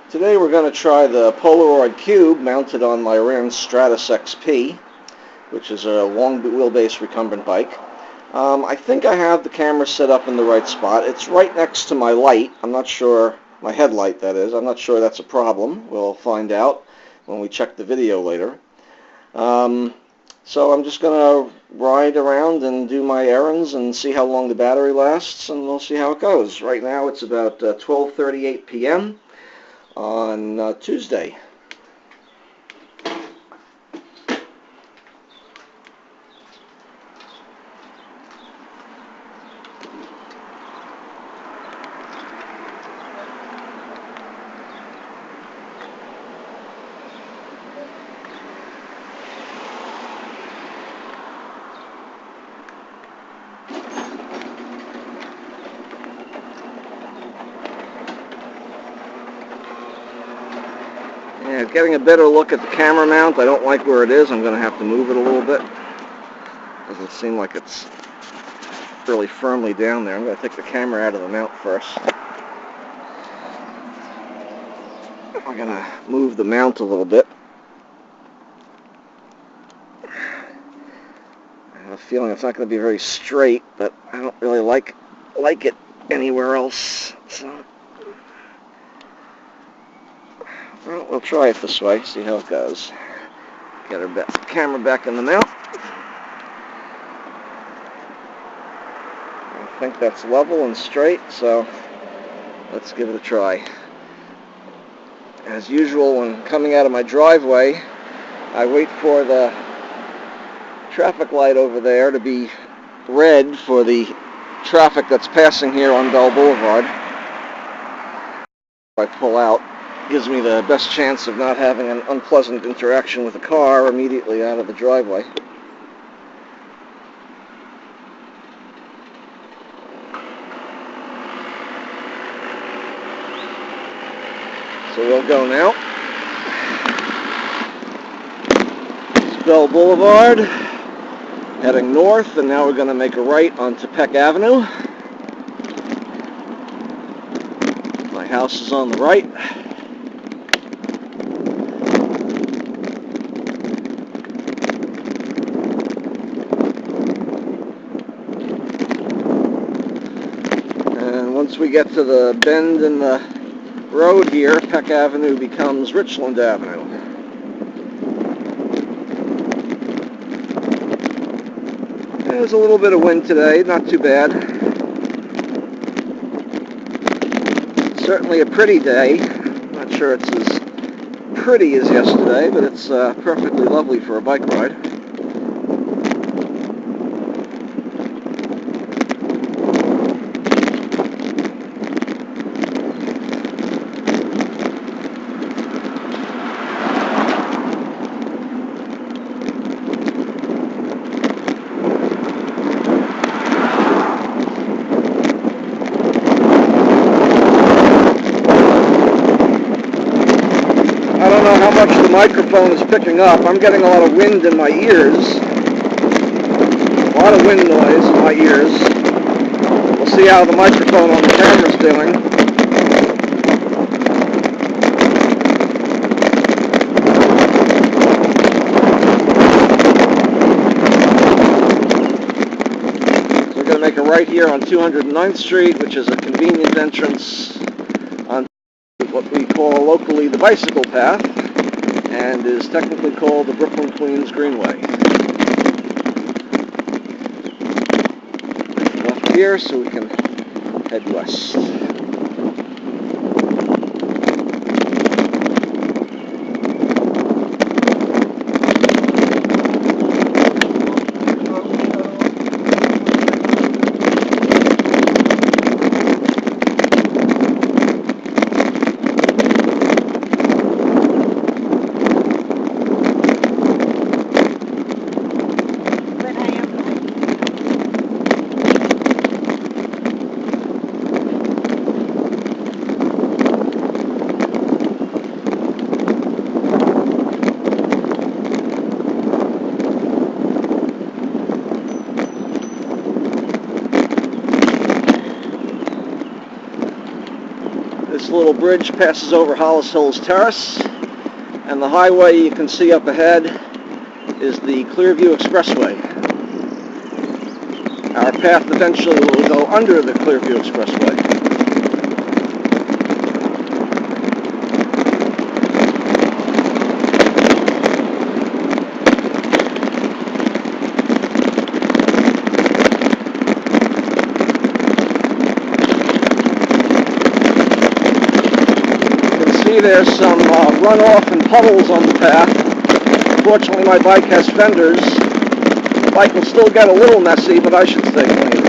Today we're going to try the Polaroid Cube mounted on my Ram Stratus XP, which is a long wheelbase recumbent bike. I think I have the camera set up in the right spot. It's right next to my light. I'm not sure, my headlight that is. I'm not sure that's a problem. We'll find out when we check the video later. So I'm just going to ride around and do my errands and see how long the battery lasts, and we'll see how it goes. Right now it's about 12:38 p.m. on Tuesday. Yeah, getting a better look at the camera mount. I don't like where it is. I'm going to have to move it a little bit. Doesn't seem like it's really firmly down there. I'm going to take the camera out of the mount first. I'm going to move the mount a little bit. I have a feeling it's not going to be very straight, but I don't really like it anywhere else. So well, we'll try it this way, see how it goes. Get our camera back in the mount. I think that's level and straight, so let's give it a try. As usual, when coming out of my driveway, I wait for the traffic light over there to be red for the traffic that's passing here on Bell Boulevard. If I pull out, gives me the best chance of not having an unpleasant interaction with a car immediately out of the driveway. So we'll go now. It's Bell Boulevard, heading north, and now we're going to make a right onto Peck Avenue. My house is on the right. Once we get to the bend in the road here, Peck Avenue becomes Richland Avenue. There's a little bit of wind today, not too bad. Certainly a pretty day. Not sure it's as pretty as yesterday, but it's perfectly lovely for a bike ride. I don't know how much the microphone is picking up. I'm getting a lot of wind in my ears. A lot of wind noise in my ears. We'll see how the microphone on the camera is doing. So we're going to make a right here on 209th Street, which is a convenient entrance on what we call locally the bicycle path, and is technically called the Brooklyn-Queens Greenway. Left here so we can head west. This little bridge passes over Hollis Hills Terrace, and the highway you can see up ahead is the Clearview Expressway. Our path eventually will go under the Clearview Expressway. There's some runoff and puddles on the path. Fortunately, my bike has fenders. The bike will still get a little messy, but I should stay clean.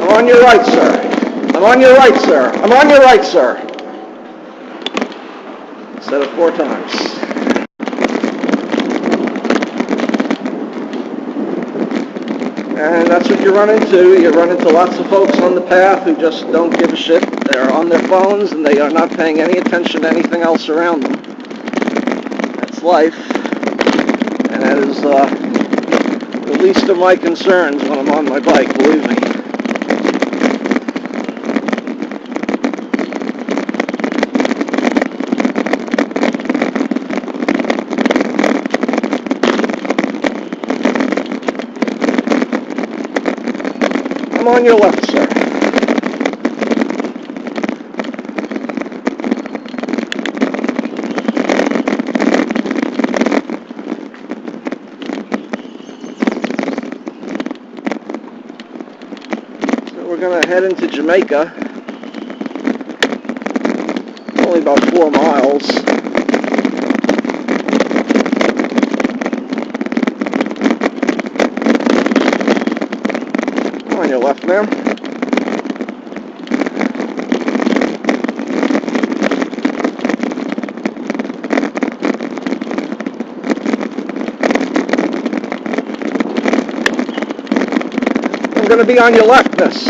I'm on your right, sir. I'm on your right, sir. I'm on your right, sir. Said it 4 times. And that's what you run into. You run into lots of folks on the path who just don't give a shit. They're on their phones and they are not paying any attention to anything else around them. That's life. And that is the least of my concerns when I'm on my bike, believe me. I'm on your left, sir. So we're going to head into Jamaica. Only about 4 miles. On your left, ma'am. I'm going to be on your left, miss.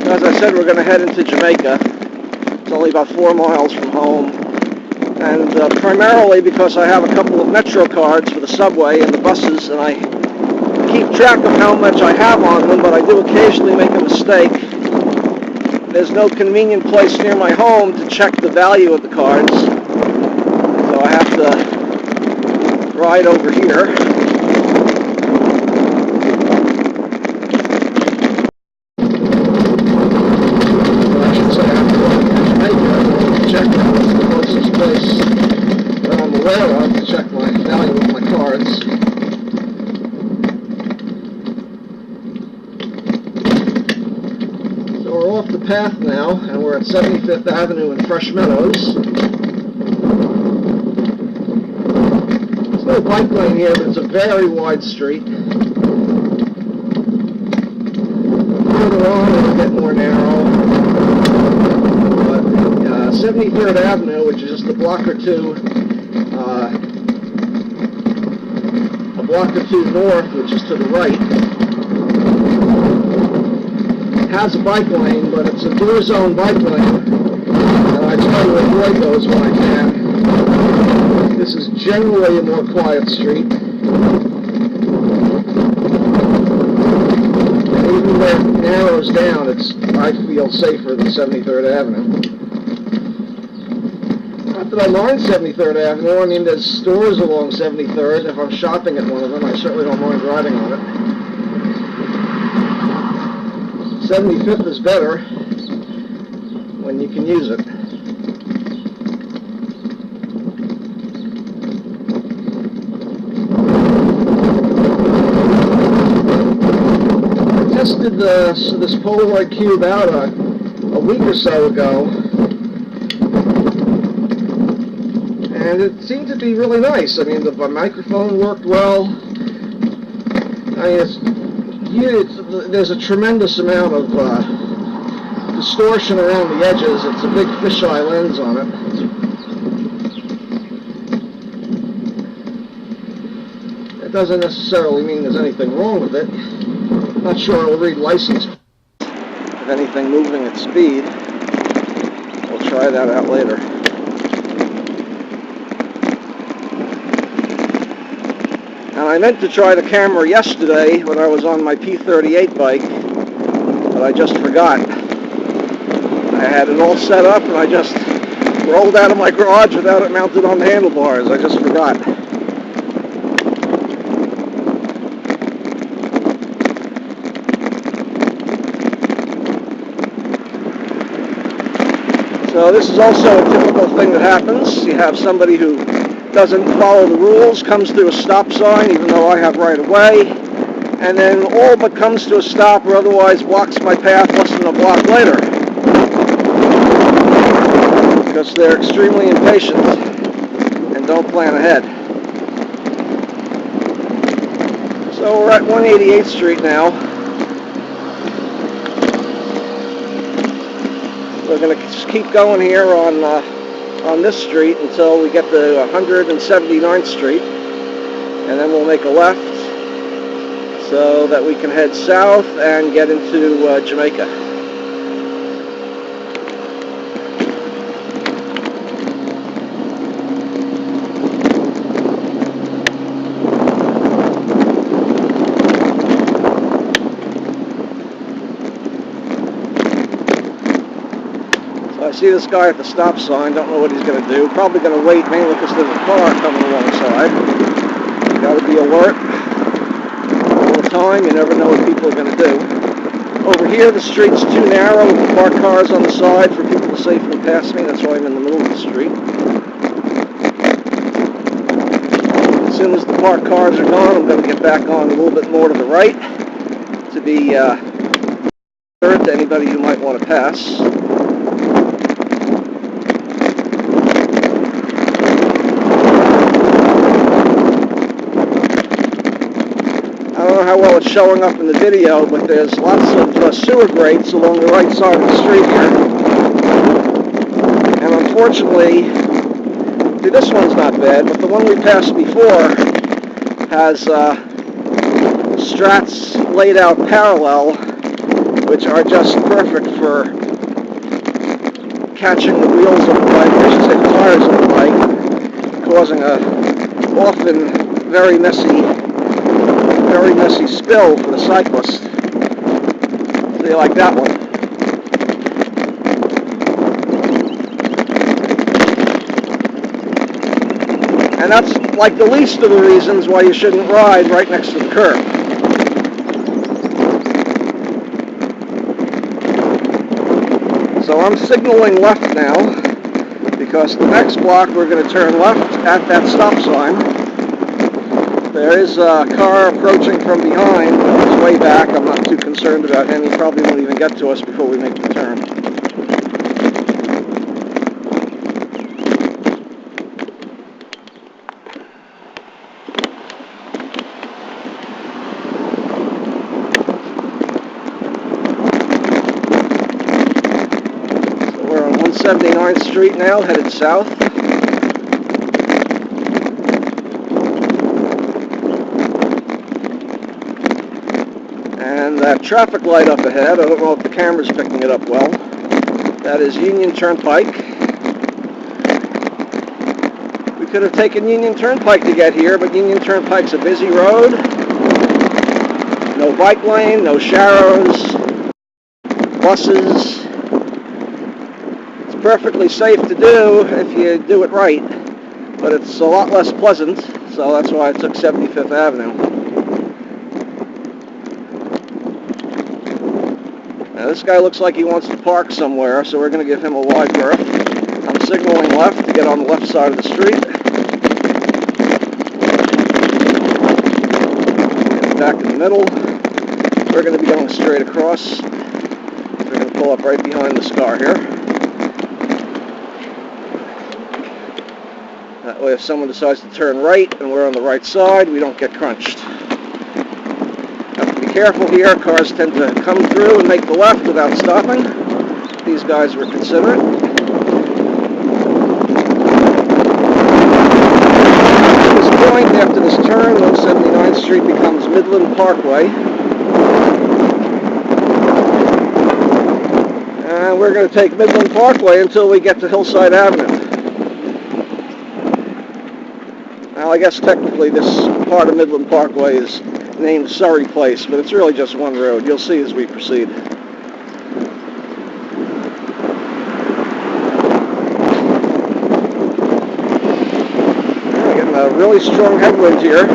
As I said, we're going to head into Jamaica. It's only about 4 miles from home. And primarily because I have a couple of Metro cards for the subway and the buses, and I keep track of how much I have on them, but I do occasionally make a mistake. There's no convenient place near my home to check the value of the cards, so I have to ride over here. To check my value of my cards. So we're off the path now, and we're at 75th Avenue in Fresh Meadows. There's no bike lane here, but it's a very wide street. Further on, it'll get more narrow. But 73rd Avenue, which is just a block or two north, which is to the right, has a bike lane, but it's a door zone bike lane, and I try to avoid those when I can. This is generally a more quiet street, and even where it narrows down, I feel safer than 73rd Avenue. Not that I mind 73rd Avenue. I mean, there's stores along 73rd. If I'm shopping at one of them, I certainly don't mind riding on it. 75th is better when you can use it. I tested this Polaroid Cube out a week or so ago, and it seemed to be really nice. I mean, the microphone worked well. I mean, there's a tremendous amount of distortion around the edges. It's a big fisheye lens on it. It doesn't necessarily mean there's anything wrong with it. Not sure I'll read license. If anything moving at speed, we'll try that out later. And I meant to try the camera yesterday when I was on my P38 bike, but I just forgot. I had it all set up and I just rolled out of my garage without it mounted on the handlebars. I just forgot. So this is also a typical thing that happens. You have somebody who doesn't follow the rules, comes through a stop sign even though I have right of way, and then all but comes to a stop or otherwise blocks my path less than a block later. Because they're extremely impatient and don't plan ahead. So we're at 188th Street now. We're going to just keep going here on this street until we get to 179th Street, and then we'll make a left so that we can head south and get into Jamaica. I see this guy at the stop sign, don't know what he's going to do. Probably going to wait mainly because there's a car coming alongside. You got to be alert all the time, you never know what people are going to do. Over here the street's too narrow with the parked cars on the side for people to safely pass me, that's why I'm in the middle of the street. As soon as the parked cars are gone, I'm going to get back on a little bit more to the right to be alert to anybody who might want to pass. I don't know how well it's showing up in the video, but there's lots of sewer grates along the right side of the street here. And unfortunately, this one's not bad, but the one we passed before has strats laid out parallel, which are just perfect for catching the wheels of the bike, I should say the tires of the bike, causing a often very messy spill for the cyclist. So you like that one. And that's like the least of the reasons why you shouldn't ride right next to the curb. So I'm signaling left now because the next block we're going to turn left at that stop sign. There is a car approaching from behind, but it's way back. I'm not too concerned about him. He probably won't even get to us before we make the turn. So we're on 179th Street now, headed south. And that traffic light up ahead, I don't know if the camera's picking it up well, that is Union Turnpike. We could have taken Union Turnpike to get here, but Union Turnpike's a busy road. No bike lane, no sharrows, buses. It's perfectly safe to do if you do it right, but it's a lot less pleasant, so that's why I took 75th Avenue. Now this guy looks like he wants to park somewhere, so we're going to give him a wide berth. I'm signaling left to get on the left side of the street. Get back in the middle. We're going to be going straight across. We're going to pull up right behind this car here. That way if someone decides to turn right and we're on the right side, we don't get crunched. Careful here, cars tend to come through and make the left without stopping. These guys were considerate. At this point, after this turn, 179th Street becomes Midland Parkway. And we're going to take Midland Parkway until we get to Hillside Avenue. Now, I guess technically this part of Midland Parkway is named Surrey Place, but it's really just one road. You'll see as we proceed. We're getting a really strong headwind here.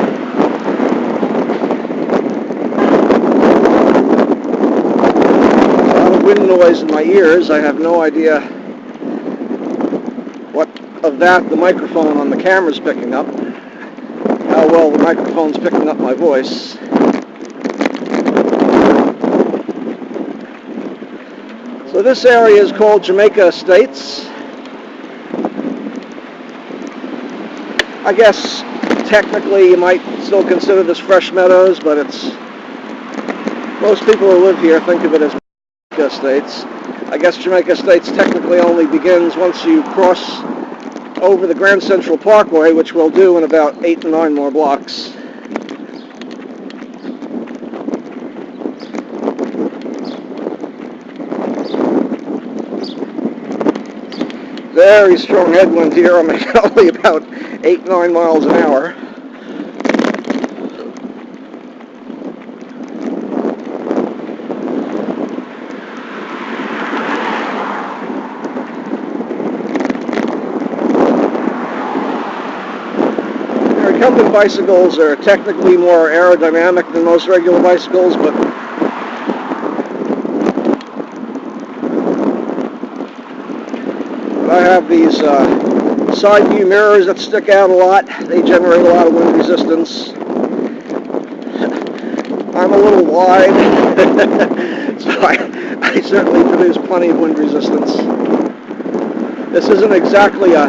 Wind noise in my ears. I have no idea what of that the microphone on the camera's picking up, how well the microphone's picking up my voice. So this area is called Jamaica Estates. I guess technically you might still consider this Fresh Meadows, but it's most people who live here think of it as Estates. I guess Jamaica Estates technically only begins once you cross over the Grand Central Parkway, which we'll do in about 8 to 9 more blocks. Very strong headwind here. I'm only about 8-9 miles an hour. Recumbent bicycles are technically more aerodynamic than most regular bicycles, but I have these side view mirrors that stick out a lot. They generate a lot of wind resistance. I'm a little wide, so I certainly produce plenty of wind resistance. This isn't exactly a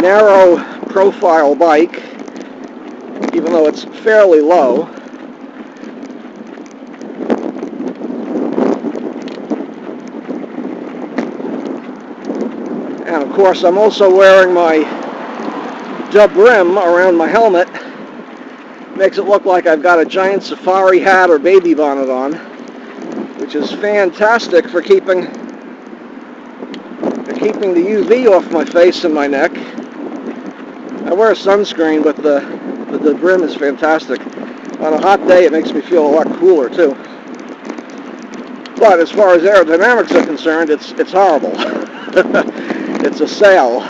narrow profile bike, even though it's fairly low. And of course I'm also wearing my dub rim around my helmet. Makes it look like I've got a giant safari hat or baby bonnet on, which is fantastic for keeping the UV off my face and my neck. I wear a sunscreen, but the brim is fantastic. On a hot day, it makes me feel a lot cooler too. But as far as aerodynamics are concerned, it's horrible. It's a sail.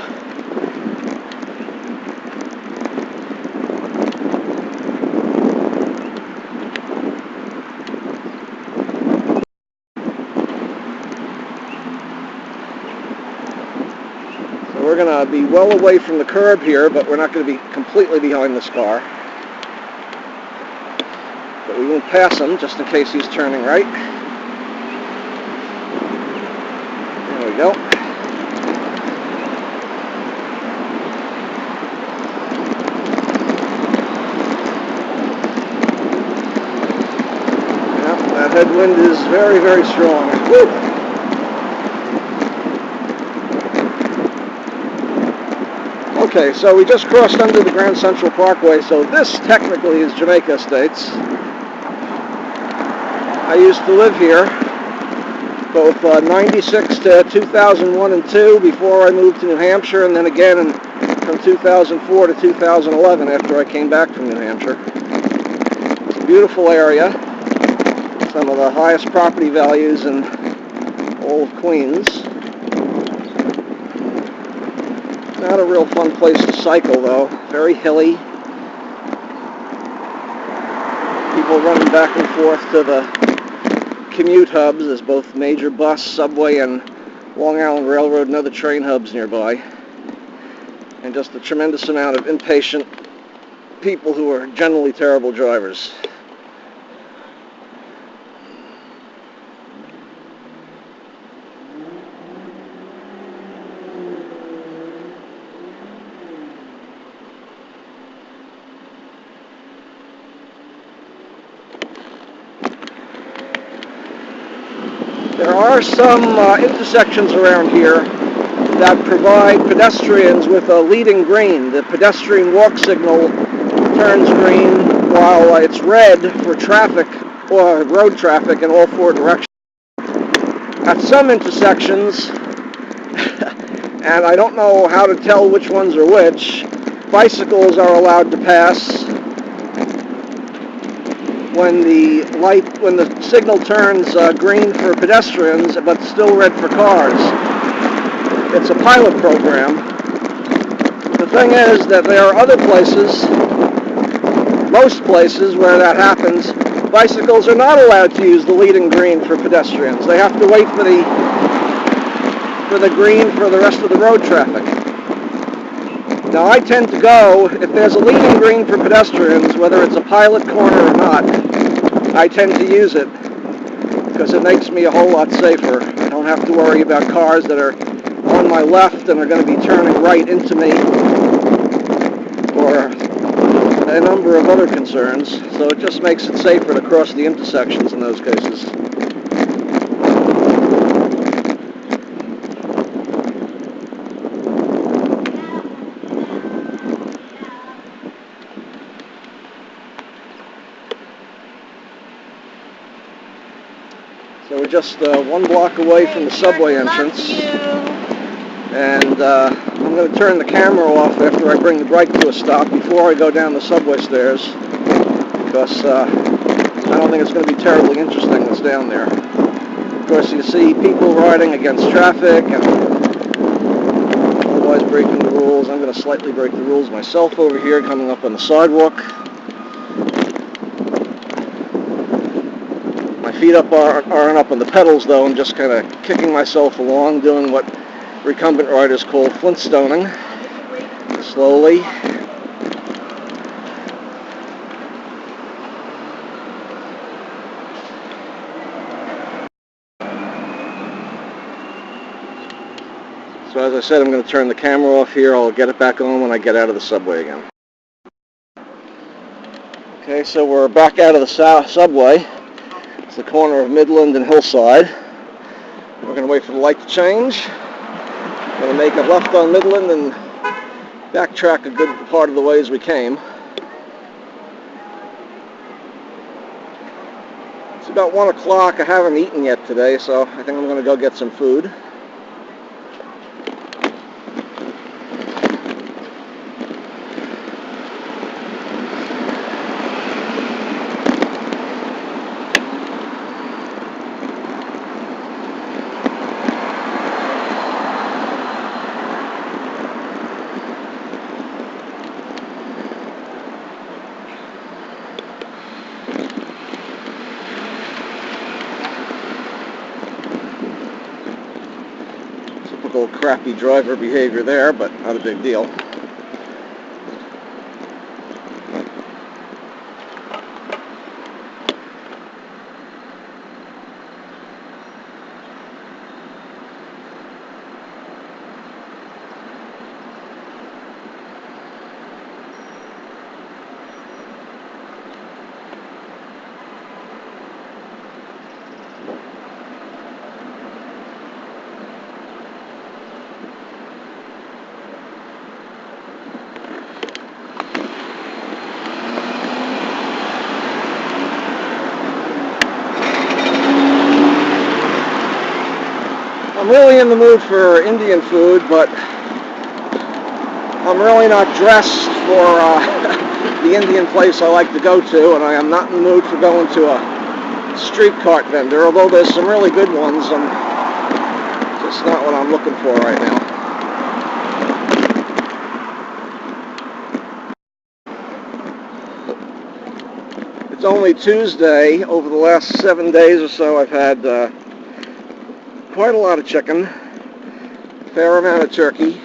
We're going to be well away from the curb here, but we're not going to be completely behind this car. But we won't pass him, just in case he's turning right. There we go. Yep, that headwind is very, very strong. Woo! Okay, so we just crossed under the Grand Central Parkway, so this technically is Jamaica Estates. I used to live here, both 96 to 2001 and 2 before I moved to New Hampshire, and then again from 2004 to 2011 after I came back from New Hampshire. It's a beautiful area, some of the highest property values in all of Queens. Not a real fun place to cycle, though. Very hilly. People running back and forth to the commute hubs. There's both major bus, subway, and Long Island Railroad and other train hubs nearby. And just a tremendous amount of impatient people who are generally terrible drivers. There are some intersections around here that provide pedestrians with a leading green. The pedestrian walk signal turns green while it's red for traffic or road traffic in all 4 directions. at some intersections, and I don't know how to tell which ones are which, bicycles are allowed to pass when the signal turns green for pedestrians, but still red for cars. It's a pilot program. The thing is that there are other places, most places where that happens, bicycles are not allowed to use the leading green for pedestrians. They have to wait for the green for the rest of the road traffic. Now I tend to go, if there's a leading green for pedestrians, whether it's a pilot corner or not, I tend to use it because it makes me a whole lot safer. I don't have to worry about cars that are on my left and are going to be turning right into me, or a number of other concerns. So it just makes it safer to cross the intersections in those cases. So we're just 1 block away from the subway entrance, and I'm going to turn the camera off after I bring the bike to a stop before I go down the subway stairs, because I don't think it's going to be terribly interesting what's down there. Of course, you see people riding against traffic and otherwise breaking the rules. I'm going to slightly break the rules myself over here, coming up on the sidewalk. My feet aren't up on the pedals, though. I'm just kind of kicking myself along, doing what recumbent riders call Flintstoning, slowly. So as I said, I'm going to turn the camera off here. I'll get it back on when I get out of the subway again. Okay, so we're back out of the subway. It's the corner of Midland and Hillside. We're going to wait for the light to change. We're going to make a left on Midland and backtrack a good part of the way as we came. It's about 1 o'clock. I haven't eaten yet today, so I think I'm going to go get some food. Typical crappy driver behavior there, but not a big deal. I'm really in the mood for Indian food, but I'm really not dressed for the Indian place I like to go to, and I am not in the mood for going to a street cart vendor, although there's some really good ones. I'm just not what I'm looking for right now. It's only Tuesday. Over the last 7 days or so, I've had quite a lot of chicken, a fair amount of turkey,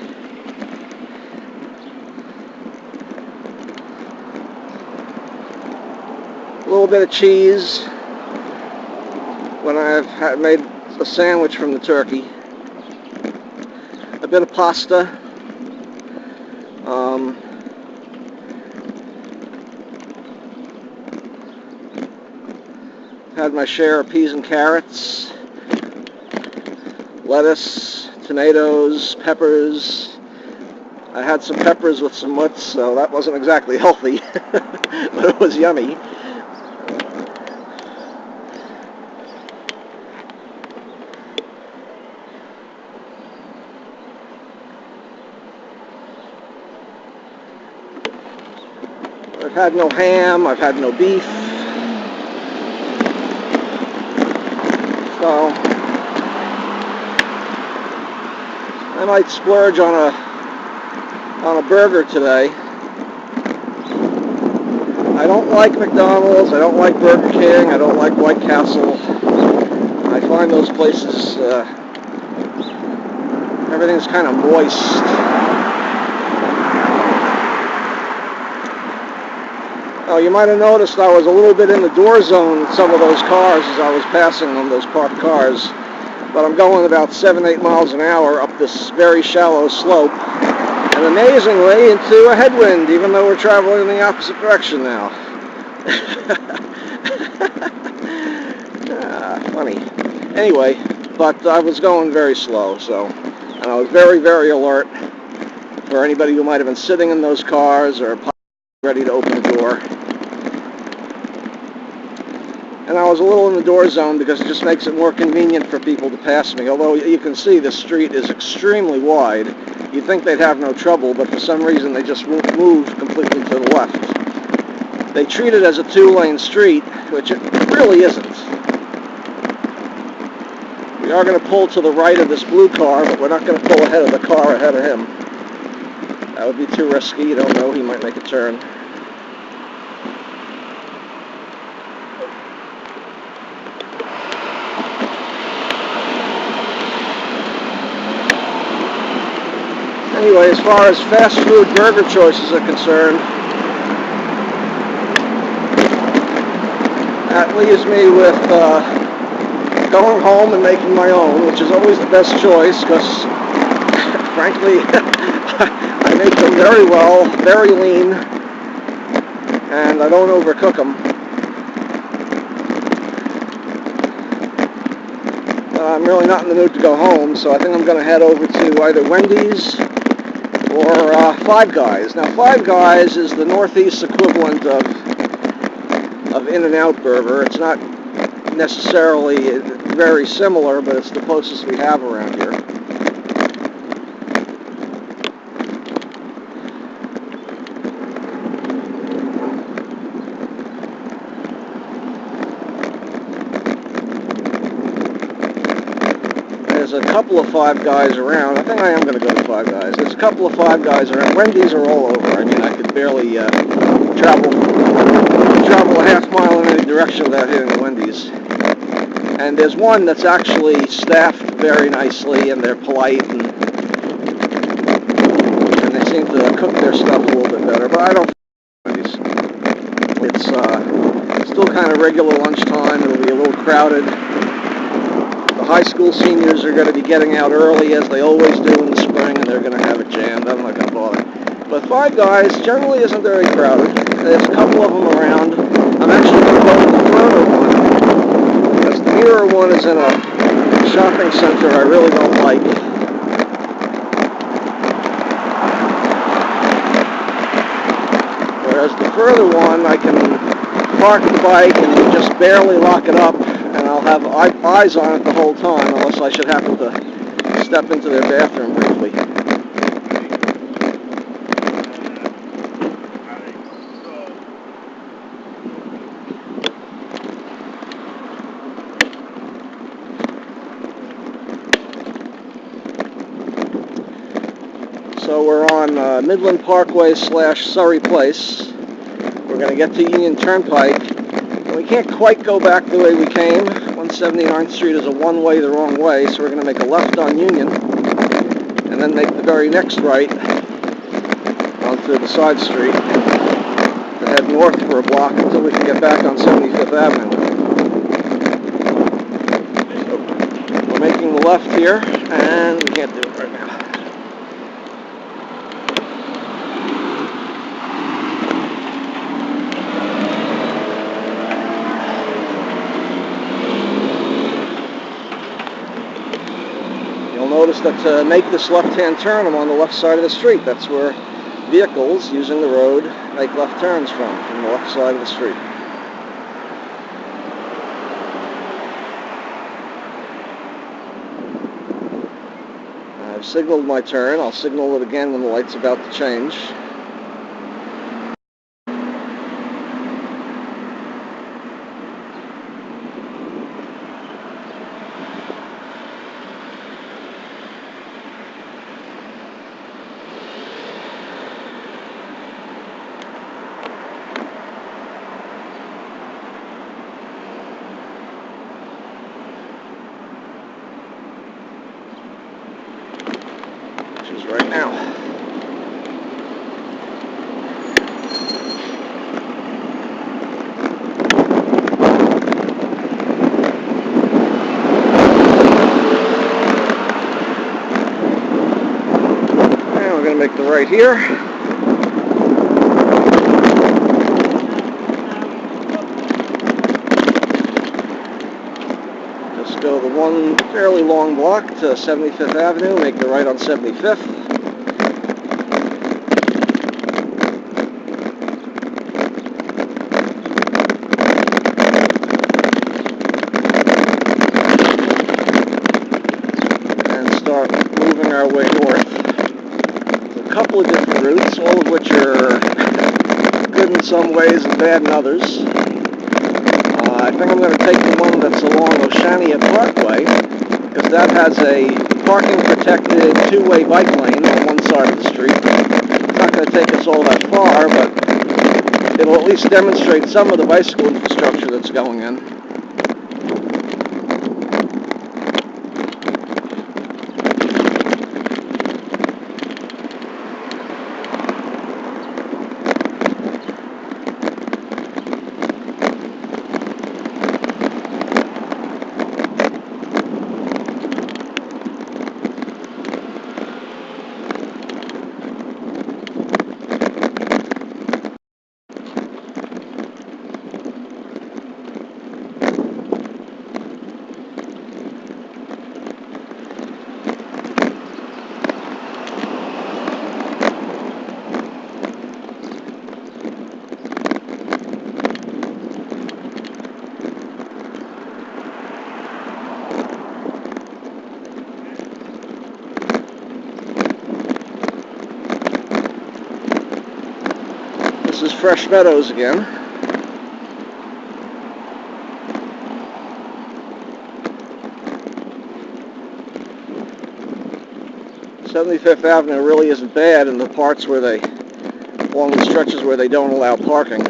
a little bit of cheese when I've made a sandwich from the turkey, a bit of pasta, had my share of peas and carrots, lettuce, tomatoes, peppers. I had some peppers with some whets, so that wasn't exactly healthy, but it was yummy. I've had no ham, I've had no beef. So I might splurge on a burger today. I don't like McDonald's, I don't like Burger King, I don't like White Castle. I find those places, everything's kind of moist. Oh, you might have noticed I was a little bit in the door zone with some of those cars as I was passing them, those parked cars. But I'm going about 7-8 miles an hour up this very shallow slope, and amazingly into a headwind, even though we're traveling in the opposite direction now. Funny. Anyway, but I was going very slow, and I was very, very alert for anybody who might have been sitting in those cars or ready to open the door. And I was a little in the door zone because it just makes it more convenient for people to pass me. Although you can see the street is extremely wide. You'd think they'd have no trouble, but for some reason they just move completely to the left. They treat it as a two-lane street, which it really isn't. We are going to pull to the right of this blue car, but we're not going to pull ahead of the car ahead of him. That would be too risky. You don't know, he might make a turn. Anyway, as far as fast food burger choices are concerned, that leaves me with going home and making my own, which is always the best choice because, frankly, I make them very well, very lean, and I don't overcook them. I'm really not in the mood to go home, so I think I'm going to head over to either Wendy's or Five Guys. Now, Five Guys is the Northeast equivalent of In-N-Out Burger. It's not necessarily very similar, but it's the closest we have around here. There's a couple of Five Guys around. I think I am going to go to Five Guys. There's a couple of Five Guys around. Wendy's are all over. I mean, I could barely travel a half mile in any direction without hitting the Wendy's. And there's one that's actually staffed very nicely, and they're polite, and they seem to cook their stuff a little bit better. But I don't Wendy's. It's still kind of regular lunchtime. It'll be a little crowded. High school seniors are going to be getting out early, as they always do in the spring, and they're going to have it jammed. I'm not going to bother. But Five Guys generally isn't very crowded. There's a couple of them around. I'm actually going to go with the further one, because the nearer one is in a shopping center I really don't like. Whereas the further one, I can park the bike and just barely lock it up, and I'll have eyes on it the whole time, unless I should happen to step into their bathroom briefly. So we're on Midland Parkway / Surrey Place. We're going to get to Union Turnpike. We can't quite go back the way we came. 179th Street is a one-way the wrong way, so we're going to make a left on Union, and then make the very next right onto the side street, and head north for a block until we can get back on 75th Avenue. So we're making the left here, and we can't do it right now. Notice that to make this left-hand turn, I'm on the left side of the street. That's where vehicles using the road make left turns from the left side of the street. I've signaled my turn. I'll signal it again when the light's about to change. is right now. And we're going to make the right here. Just go the one fairly long block to 75th Avenue, make the right on 75th. And start moving our way north. There's a couple of different routes, all of which are good in some ways and bad in others. I think I'm going to take the one that's along Oceania Parkway, because that has a parking protected two-way bike lane on one side of the street. It's not going to take us all that far, but it'll at least demonstrate some of the bicycle infrastructure that's going in. This is Fresh Meadows again. '75th Avenue really isn't bad in the parts where along the stretches where they don't allow parking.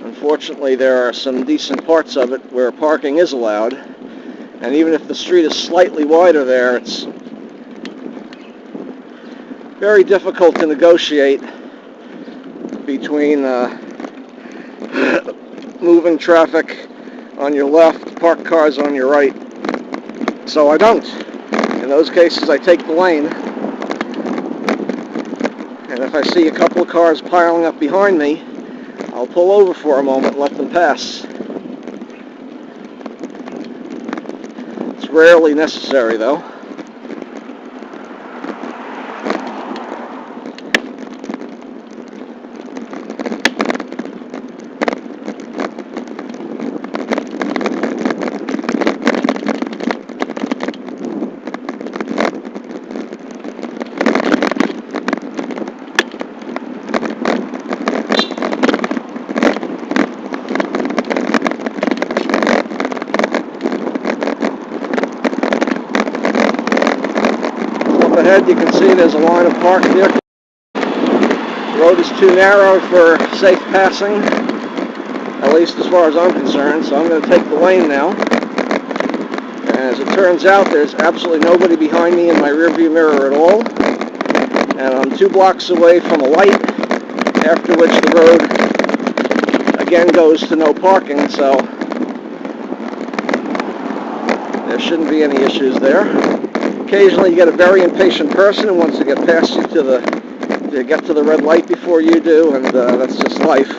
Unfortunately, there are some decent parts of it where parking is allowed, and even if the street is slightly wider there, it's very difficult to negotiate between moving traffic on your left, parked cars on your right. So I don't. In those cases, I take the lane. And if I see a couple of cars piling up behind me, I'll pull over for a moment and let them pass. It's rarely necessary, though. Ahead, you can see there's a line of parked vehicles. The road is too narrow for safe passing, at least as far as I'm concerned, so I'm going to take the lane now. And as it turns out, there's absolutely nobody behind me in my rearview mirror at all. And I'm 2 blocks away from a light, after which the road again goes to no parking, so there shouldn't be any issues there. Occasionally you get a very impatient person who wants to get past you to get to the red light before you do, and that's just life. So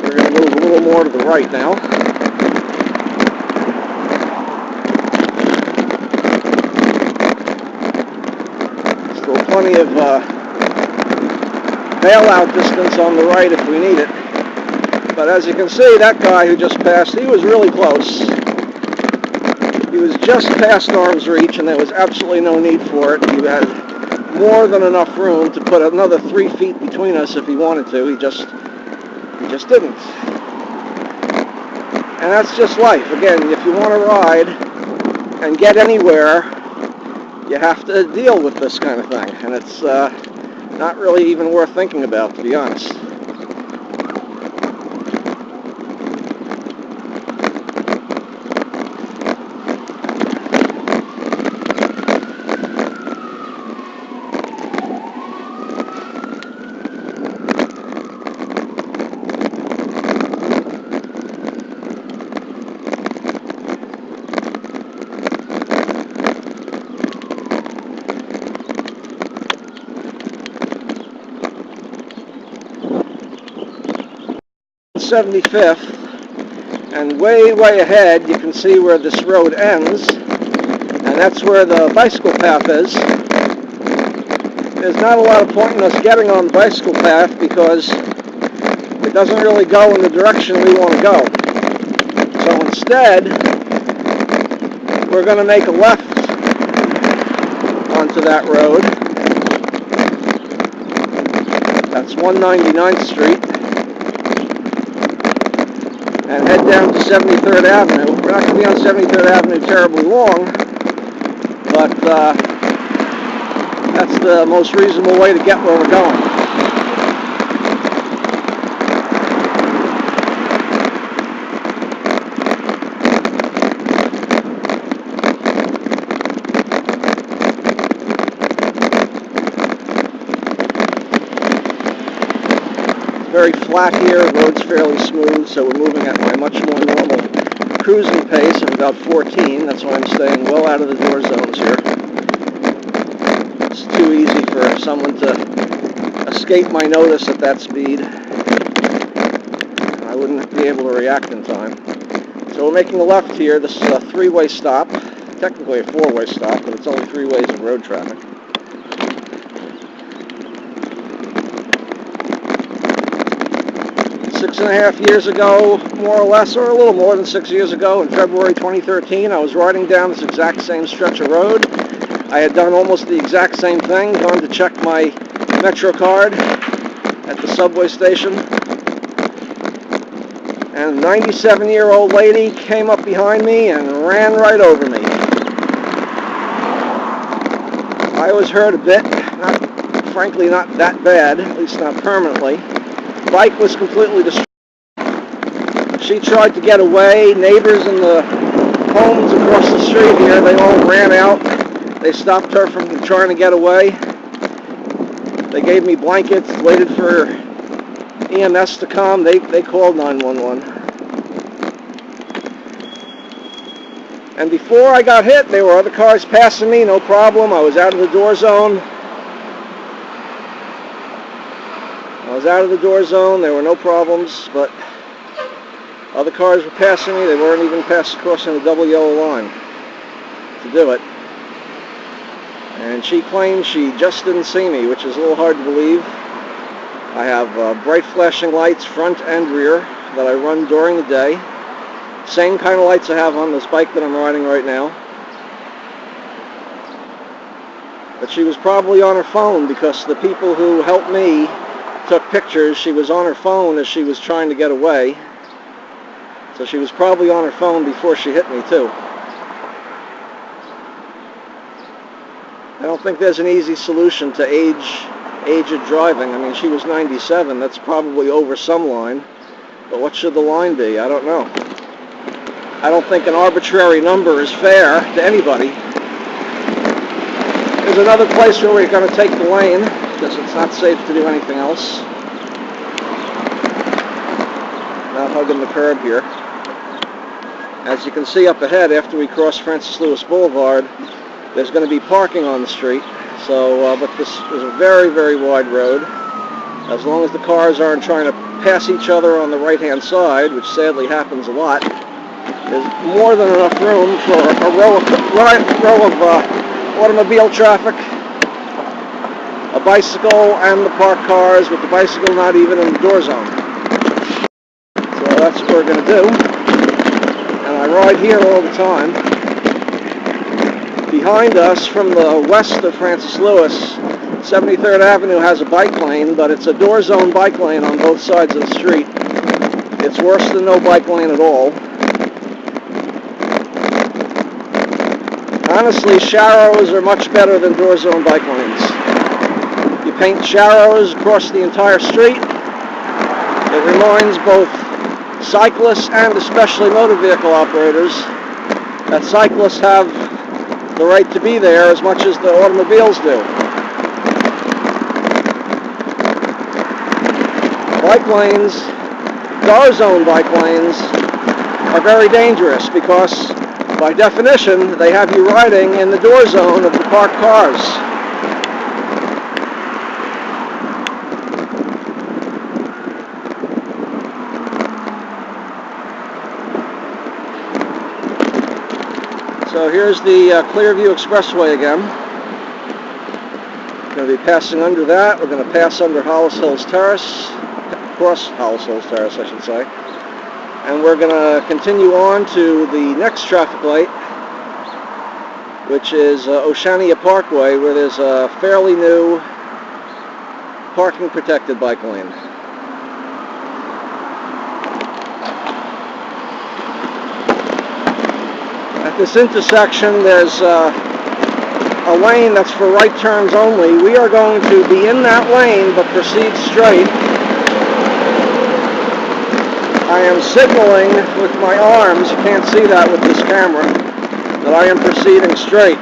we're going to move a little more to the right now. Still plenty of bailout distance on the right if we need it. But as you can see, that guy who just passed, he was really close. He was just past arm's reach, and there was absolutely no need for it. He had more than enough room to put another 3 feet between us if he wanted to. He just didn't. And that's just life. Again, if you want to ride and get anywhere, you have to deal with this kind of thing. And it's not really even worth thinking about, to be honest. '75th, and way ahead you can see where this road ends, and that's where the bicycle path is. There's not a lot of point in us getting on the bicycle path because it doesn't really go in the direction we want to go. So instead, we're going to make a left onto that road. That's 199th Street. And head down to 73rd Avenue. We're not going to be on 73rd Avenue terribly long, but that's the most reasonable way to get where we're going. Very flat here, the road's fairly smooth, so we're moving at my much more normal cruising pace of about 14. That's why I'm staying well out of the door zones here. It's too easy for someone to escape my notice at that speed. I wouldn't be able to react in time. So we're making a left here. This is a three-way stop, technically a four-way stop, but it's only 3 ways of road traffic. 6.5 years ago, more or less, or a little more than 6 years ago, in February 2013, I was riding down this exact same stretch of road. I had done almost the exact same thing, gone to check my Metro card at the subway station, and a 97-year-old lady came up behind me and ran right over me. I was hurt a bit, frankly not that bad, at least not permanently. The bike was completely destroyed. She tried to get away. Neighbors in the homes across the street here, they all ran out. They stopped her from trying to get away. They gave me blankets, waited for EMS to come. They called 911. And before I got hit, there were other cars passing me, no problem. I was out of the door zone. There were no problems, but other cars were passing me. They weren't even crossing the double yellow line to do it. And she claimed she just didn't see me, which is a little hard to believe. I have bright flashing lights, front and rear, that I run during the day. Same kind of lights I have on this bike that I'm riding right now. But she was probably on her phone because the people who helped me took pictures. She was on her phone as she was trying to get away. So she was probably on her phone before she hit me too. I don't think there's an easy solution to aged driving. I mean, she was 97. That's probably over some line. But what should the line be? I don't know. I don't think an arbitrary number is fair to anybody. There's another place where we're going to take the lane because it's not safe to do anything else. Not hugging the curb here. As you can see up ahead, after we cross Francis Lewis Boulevard, there's going to be parking on the street. So, but this is a very wide road. As long as the cars aren't trying to pass each other on the right-hand side, which sadly happens a lot, there's more than enough room for a row of automobile traffic, a bicycle, and the parked cars, with the bicycle not even in the door zone. So that's what we're going to do. And I ride here all the time. Behind us, from the west of Francis Lewis, 73rd Avenue has a bike lane, but it's a door zone bike lane on both sides of the street. It's worse than no bike lane at all. Honestly, sharrows are much better than door zone bike lanes. You paint sharrows across the entire street. It reminds both cyclists and especially motor vehicle operators that cyclists have the right to be there as much as the automobiles do. Bike lanes, door zone bike lanes, are very dangerous because, by definition, they have you riding in the door zone of the parked cars. So here's the Clearview Expressway again. We're going to be passing under that. We're going to pass under Hollis Hills Terrace, across Hollis Hills Terrace, I should say. And we're going to continue on to the next traffic light, which is Oceania Parkway, where there's a fairly new parking protected bike lane. At this intersection, there's a lane that's for right turns only. We are going to be in that lane, but proceed straight. I am signaling with my arms, you can't see that with this camera, that I am proceeding straight.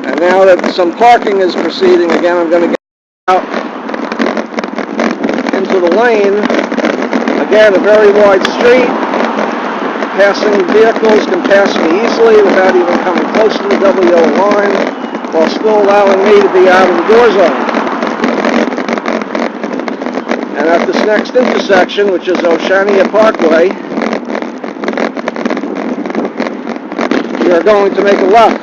And now that some parking is proceeding again, I'm going to get out into the lane. Again, a very wide street. Passing vehicles can pass me easily without even coming close to the double yellow line, while still allowing me to be out of the door zone. And at this next intersection, which is Oceania Parkway, we are going to make a left.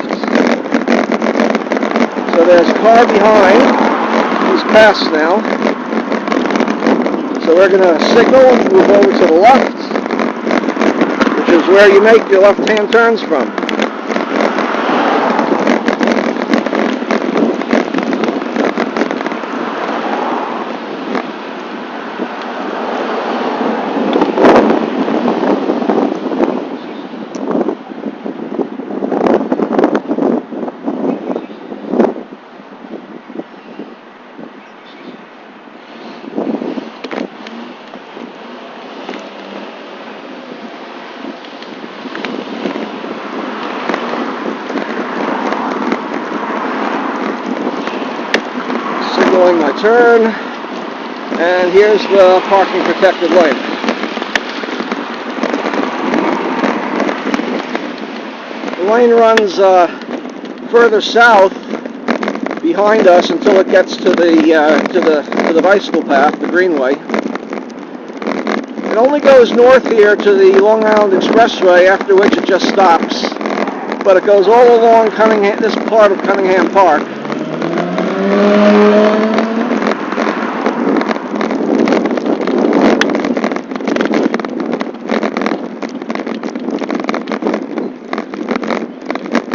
So there's a car behind. He's passed now. So we're going to signal and move over to the left, which is where you make your left-hand turns from. My turn, and here's the parking protected lane. The lane runs further south behind us until it gets to the bicycle path, the greenway. It only goes north here to the Long Island Expressway, after which it just stops. But it goes all along this part of Cunningham Park.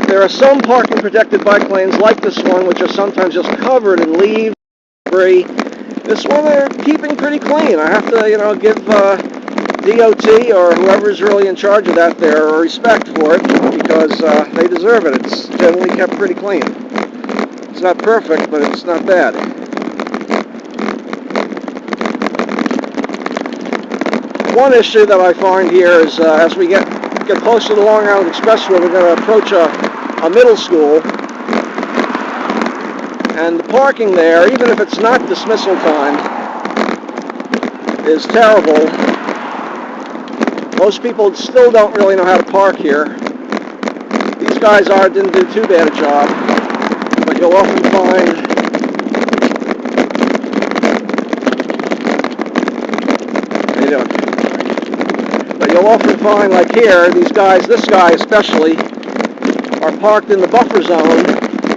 There are some parking protected bike lanes like this one, which are sometimes just covered in leaves, debris. This one they're keeping pretty clean. I have to, give DOT or whoever's really in charge of that their respect for it, because they deserve it. It's generally kept pretty clean. It's not perfect, but it's not bad. One issue that I find here is as we get close to the Long Island Expressway, we're going to approach a middle school, and the parking there, even if it's not dismissal time, is terrible. Most people still don't really know how to park here. These guys didn't do too bad a job, but you'll often find like here, this guy especially, are parked in the buffer zone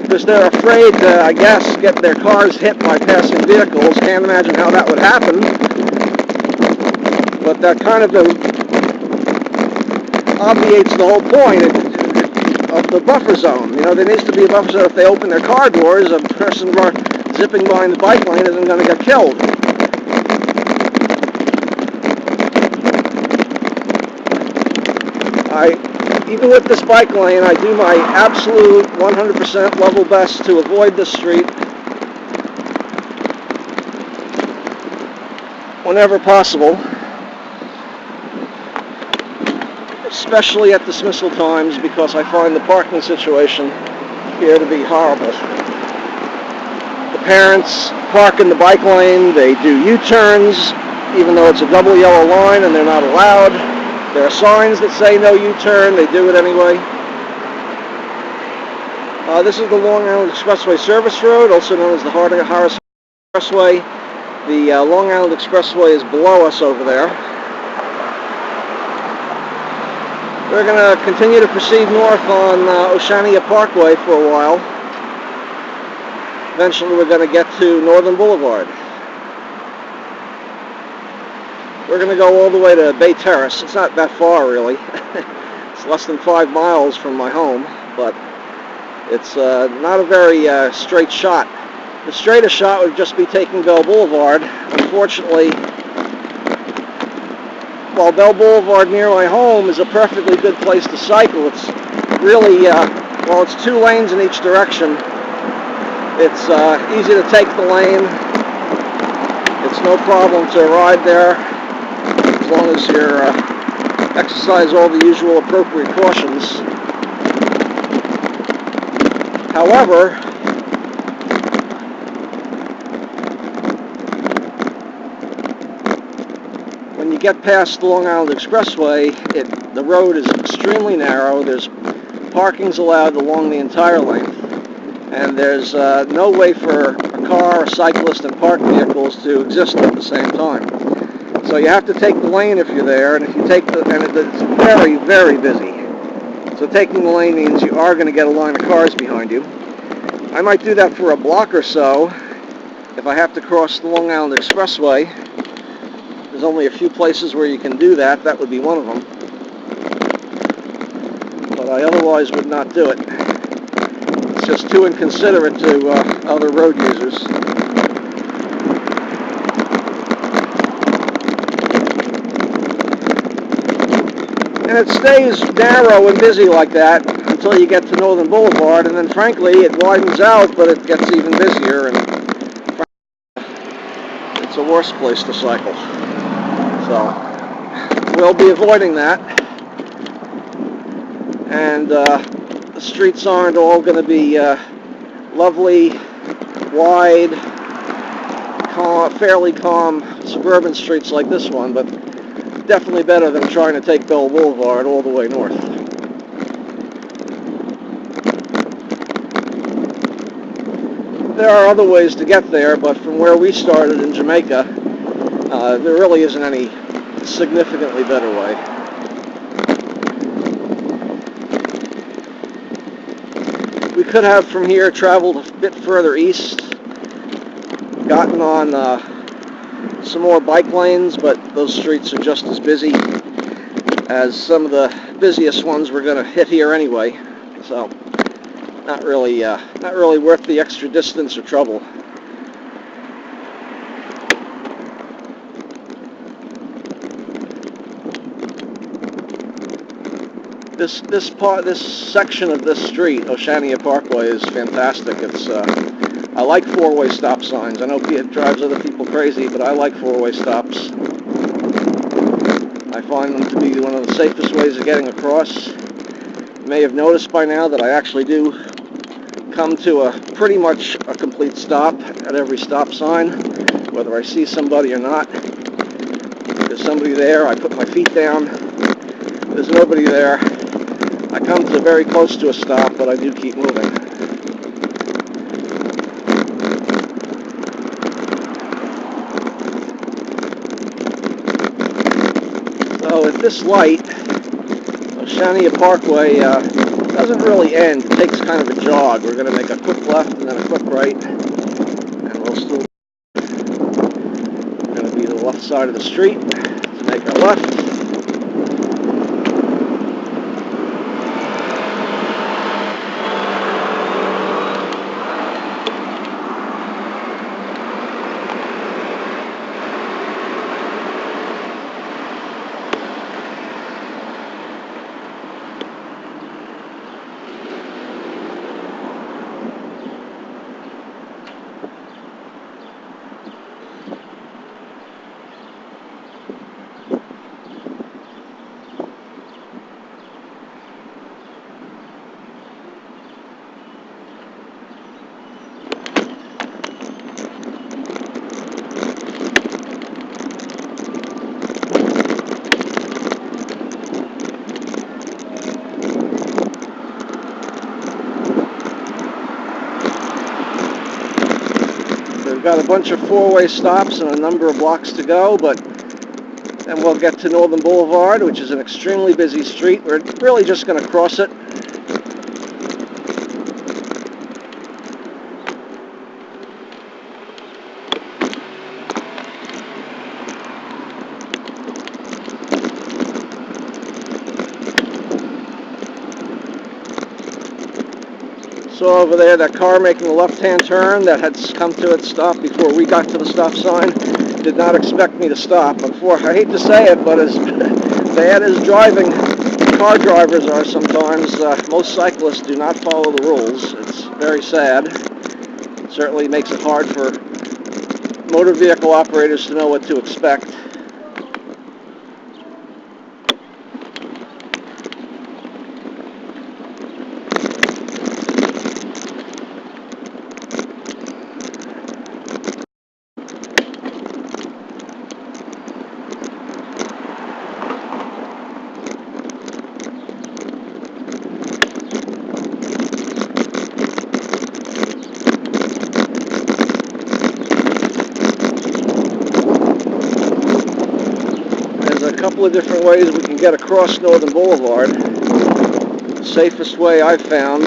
because they're afraid to, I guess, get their cars hit by passing vehicles. Can't imagine how that would happen. But that kind of obviates the whole point of the buffer zone. There needs to be a buffer zone. If they open their car doors, a person zipping behind the bike lane isn't going to get killed. even with this bike lane, I do my absolute 100% level best to avoid this street whenever possible, especially at dismissal times, because I find the parking situation here to be horrible. The parents park in the bike lane, they do U-turns, even though it's a double yellow line and they're not allowed. There are signs that say no U-turn, they do it anyway. This is the Long Island Expressway Service Road, also known as the Harris Expressway. The Long Island Expressway is below us over there. We're going to continue to proceed north on Oceania Parkway for a while. Eventually we're going to get to Northern Boulevard. We're going to go all the way to Bay Terrace. It's not that far, really. It's less than 5 miles from my home, but it's not a very straight shot. The straightest shot would just be taking Bell Boulevard. Unfortunately, while Bell Boulevard near my home is a perfectly good place to cycle, it's really, well, it's 2 lanes in each direction. It's easy to take the lane. It's no problem to ride there, as long as you exercise all the usual appropriate cautions. However, when you get past the Long Island Expressway, the road is extremely narrow. There's parkings allowed along the entire length, and there's no way for a car, a cyclist, and parked vehicles to exist at the same time. So you have to take the lane if you're there, and if you take it's very, very busy. So taking the lane means you are going to get a line of cars behind you. I might do that for a block or so if I have to cross the Long Island Expressway. There's only a few places where you can do that. That would be one of them. But I otherwise would not do it. It's just too inconsiderate to other road users. And it stays narrow and busy like that until you get to Northern Boulevard, and then frankly it widens out, but it gets even busier, and it's a worse place to cycle. So we'll be avoiding that, and the streets aren't all going to be lovely, wide, fairly calm suburban streets like this one, but definitely better than trying to take Bell Boulevard all the way north. There are other ways to get there, but from where we started in Jamaica, there really isn't any significantly better way. We could have from here traveled a bit further east, gotten on some more bike lanes, but those streets are just as busy as some of the busiest ones we're going to hit here anyway. So not really worth the extra distance or trouble. This section of this street, Oceania Parkway, is fantastic. It's I like 4-way stop signs. I know it drives other people crazy, but I like 4-way stops. I find them to be one of the safest ways of getting across. You may have noticed by now that I actually do come to pretty much a complete stop at every stop sign, whether I see somebody or not. If there's somebody there, I put my feet down. If there's nobody there, I come to very close to a stop, but I do keep moving. So at this light, Oceania Parkway doesn't really end. It takes kind of a jog. We're going to make a quick left and then a quick right, and we'll still going to be the left side of the street to make our left. got a bunch of four-way stops and a number of blocks to go, but then we'll get to Northern Boulevard, which is an extremely busy street. We're really just going to cross it. Saw over there that car making a left-hand turn that had come to its stop before we got to the stop sign. Did not expect me to stop. I hate to say it, but as bad as driving car drivers are sometimes, most cyclists do not follow the rules. It's very sad. It certainly makes it hard for motor vehicle operators to know what to expect. A couple of different ways we can get across Northern Boulevard. The safest way I've found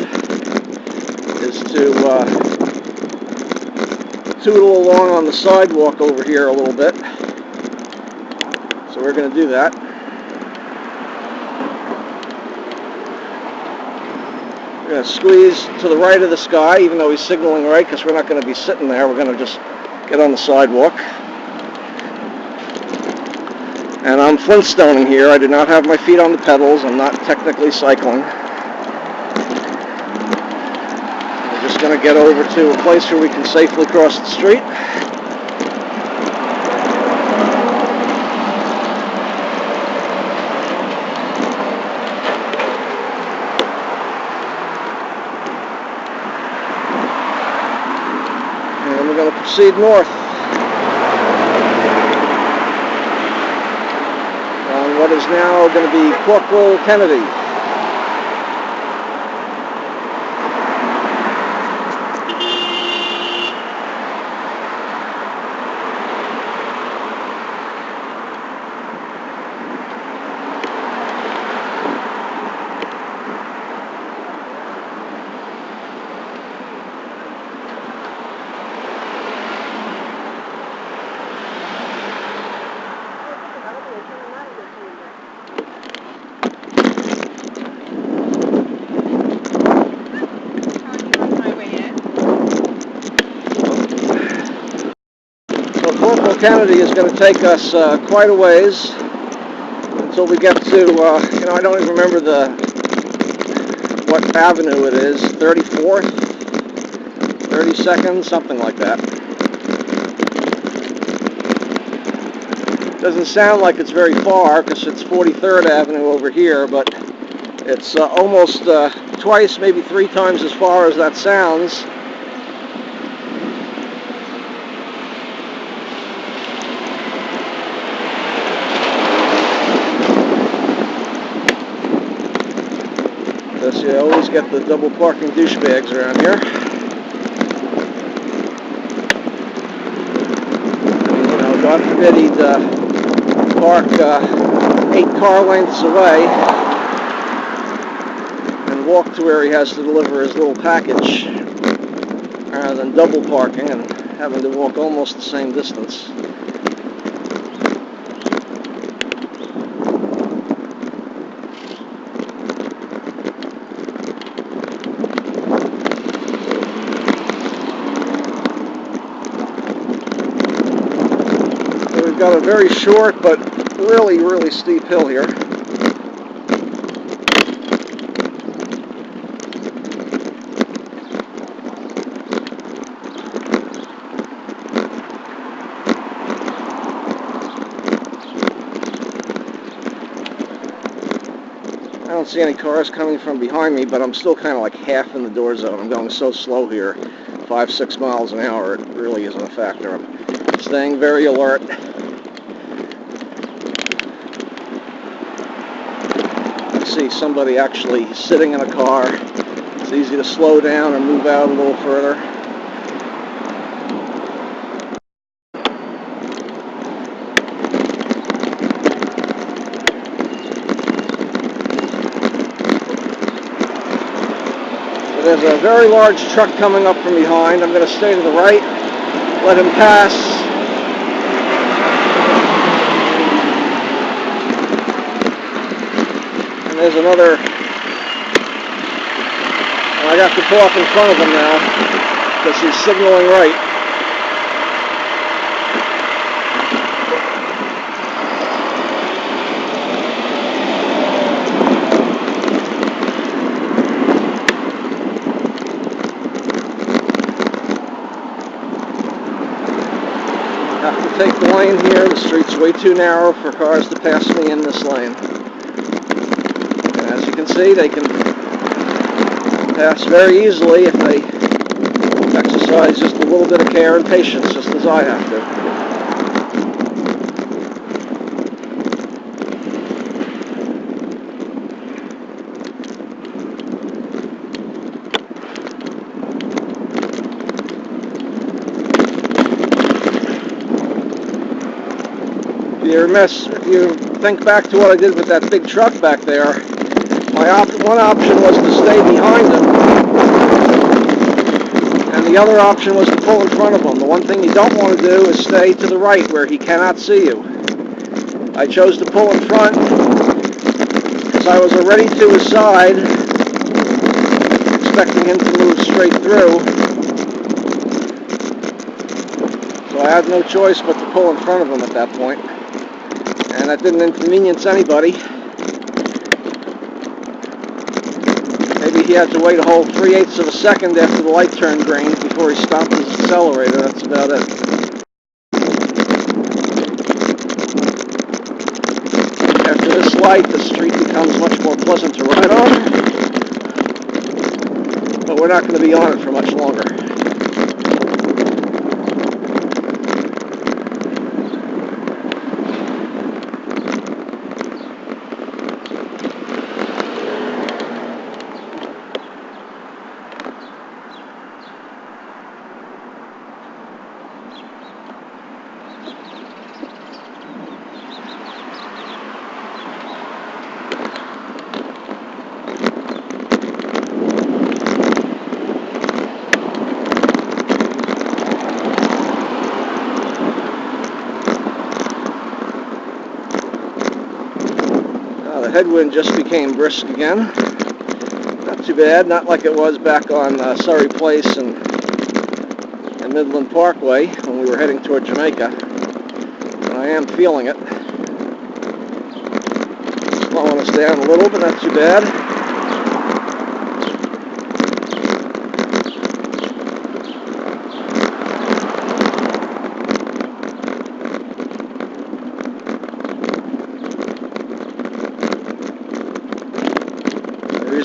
is to tootle along on the sidewalk over here a little bit. So we're going to do that. We're going to squeeze to the right of this guy, even though he's signaling right, because we're not going to be sitting there. We're going to just get on the sidewalk. And I'm Flintstoning here. I do not have my feet on the pedals. I'm not technically cycling. We're just going to get over to a place where we can safely cross the street. And we're going to proceed north. What is now going to be Corporal Kennedy. Kennedy is going to take us quite a ways until we get to, I don't even remember what avenue it is, 34th, 32nd, something like that. Doesn't sound like it's very far because it's 43rd Avenue over here, but it's almost twice, maybe three times as far as that sounds. You always get the double parking douchebags around here. And, God forbid he'd park 8 car lengths away and walk to where he has to deliver his little package, rather than double parking and having to walk almost the same distance. Got a very short but really, really steep hill here. I don't see any cars coming from behind me, but I'm still kind of like half in the door zone. I'm going so slow here, 5-6 miles an hour, it really isn't a factor. I'm staying very alert. See somebody actually sitting in a car. It's easy to slow down or move out a little further. There's a very large truck coming up from behind. I'm going to stay to the right, let him pass. And there's another. And I got to pull up in front of him now because he's signaling right. Have to take the lane here. The street's way too narrow for cars to pass me in this lane. And as you can see, they can pass very easily if they exercise just a little bit of care and patience, just as I have to. If you think back to what I did with that big truck back there, one option was to stay behind him, and the other option was to pull in front of him. The one thing you don't want to do is stay to the right where he cannot see you. I chose to pull in front because I was already to his side, expecting him to move straight through. So I had no choice but to pull in front of him at that point. And that didn't inconvenience anybody. Maybe he had to wait a whole 3/8 of a second after the light turned green before he stopped his accelerator. That's about it. After this light, the street becomes much more pleasant to ride on. But we're not going to be on it for much longer. The headwind just became brisk again. Not too bad, not like it was back on Surrey Place and Midland Parkway when we were heading toward Jamaica. But I am feeling it. Slowing us down a little, but not too bad.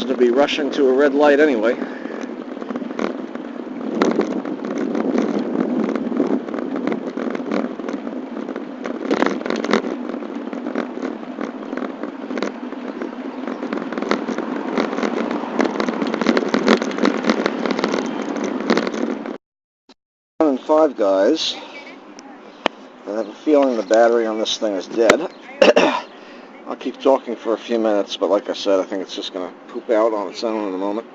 To be rushing to a red light anyway. And 5 guys. I have a feeling the battery on this thing is dead. I'll keep talking for a few minutes, but like I said, I think it's just going to poop out on its own in a moment.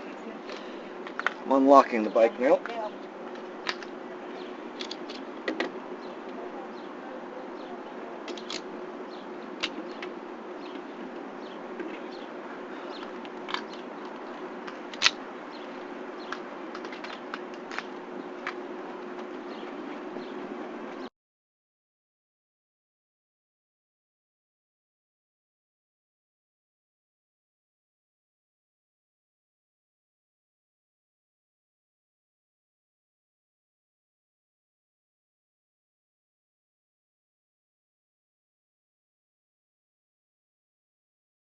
I'm unlocking the bike now.